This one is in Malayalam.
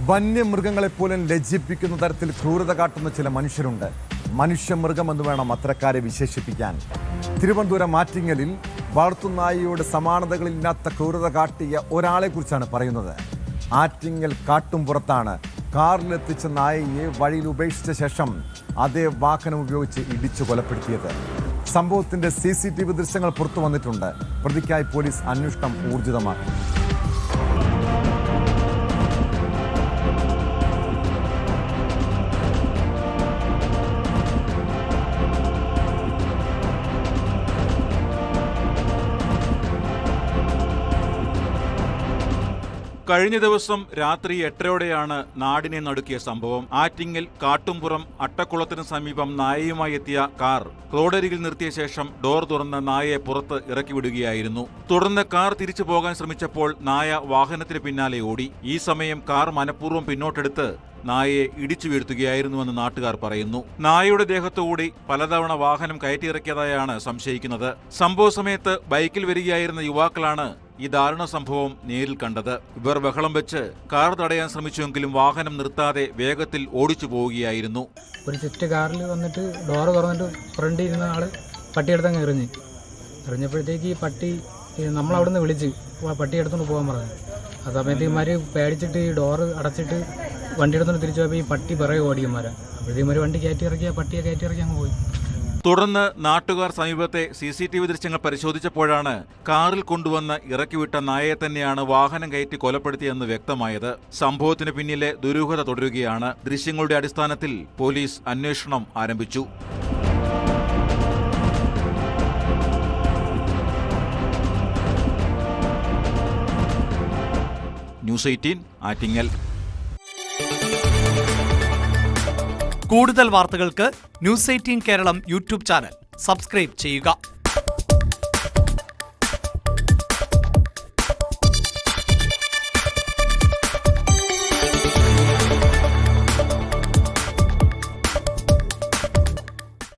വന്യമൃഗങ്ങളെപ്പോലും ലജ്ജിപ്പിക്കുന്ന തരത്തിൽ ക്രൂരത കാട്ടുന്ന ചില മനുഷ്യരുണ്ട്. മനുഷ്യമൃഗമെന്ന് വേണം അത്തരക്കാരെ വിശേഷിപ്പിക്കാൻ. തിരുവനന്തപുരം ആറ്റിങ്ങലിൽ വളർത്തുനായിയോട് സമാനതകളില്ലാത്ത ക്രൂരത കാട്ടിയ ഒരാളെ കുറിച്ചാണ് പറയുന്നത്. ആറ്റിങ്ങൽ കാട്ടുംപുറത്താണ് കാറിലെത്തിച്ച നായയെ വഴിയിൽ ഉപേക്ഷിച്ച ശേഷം അതേ വാഹനം ഉപയോഗിച്ച് ഇടിച്ചു കൊലപ്പെടുത്തിയത്. സംഭവത്തിന്റെ CCTV ദൃശ്യങ്ങൾ പുറത്തു വന്നിട്ടുണ്ട്. പ്രതിക്കായി പോലീസ് അന്വേഷണം ഊർജിതമാക്കി. കഴിഞ്ഞ ദിവസം രാത്രി 8:30യോടെയാണ് നാടിനെ നടുക്കിയ സംഭവം. ആറ്റിങ്ങൽ കാട്ടുംപുറം അട്ടക്കുളത്തിന് സമീപം നായയുമായി എത്തിയ കാർ റോഡരികിൽ നിർത്തിയ ശേഷം ഡോർ തുറന്ന് നായയെ പുറത്ത് ഇറക്കിവിടുകയായിരുന്നു. തുടർന്ന് കാർ തിരിച്ചു പോകാൻ ശ്രമിച്ചപ്പോൾ നായ വാഹനത്തിന് പിന്നാലെ ഓടി. ഈ സമയം കാർ മനഃപൂർവ്വം പിന്നോട്ടെടുത്ത് നായയെ ഇടിച്ചു വീഴ്ത്തുകയായിരുന്നുവെന്ന് നാട്ടുകാർ പറയുന്നു. നായയുടെ ദേഹത്തുകൂടി പലതവണ വാഹനം കയറ്റിയിറക്കിയതായാണ് സംശയിക്കുന്നത്. സംഭവ സമയത്ത് ബൈക്കിൽ വരികയായിരുന്ന യുവാക്കളാണ് ഈ ദാരുണ സംഭവം നേരിൽ കണ്ടത്. ഇവർ ബഹളം വെച്ച് കാർ തടയാൻ ശ്രമിച്ചുവെങ്കിലും വാഹനം നിർത്താതെ വേഗത്തിൽ ഓടിച്ചു പോവുകയായിരുന്നു. ഒരു സ്വിഫ്റ്റ് കാറിൽ വന്നിട്ട് ഡോറ് തുറന്നിട്ട് ഫ്രണ്ടിൽ ഇരുന്ന ആള് പട്ടിയെടുത്തങ്ങ് എറിഞ്ഞപ്പോഴത്തേക്ക് ഈ പട്ടി നമ്മളവിടുന്ന് വിളിച്ച് പട്ടി എടുത്തുകൊണ്ട് പോകാൻ പറഞ്ഞു. ആ സമയത്ത് ഇമാര് പേടിച്ചിട്ട് ഈ ഡോറ് അടച്ചിട്ട് വണ്ടി എടുത്തുകൊണ്ട് തിരിച്ചു പോയപ്പോൾ ഈ പട്ടി പിറകെ ഓടിയന്മാരാ. അപ്പോഴത്തേമാര് വണ്ടി കയറ്റിയിറക്കിയ പട്ടിയെ കയറ്റിയിറക്കി അങ്ങ് പോയി. തുടർന്ന് നാട്ടുകാർ സമീപത്തെ CCTV ദൃശ്യങ്ങൾ പരിശോധിച്ചപ്പോഴാണ് കാറിൽ കൊണ്ടുവന്ന് ഇറക്കിവിട്ട നായയെ തന്നെയാണ് വാഹനം കയറ്റി കൊലപ്പെടുത്തിയെന്ന് വ്യക്തമായത്. സംഭവത്തിന് പിന്നിലെ ദുരൂഹത തുടരുകയാണ്. ദൃശ്യങ്ങളുടെ അടിസ്ഥാനത്തിൽ പോലീസ് അന്വേഷണം ആരംഭിച്ചു. ന്യൂസ് 18 ആറ്റിങ്ങൽ. കൂടുതൽ വാർത്തകൾക്ക് news 18 Keralam YouTube channel subscribe ചെയ്യുക.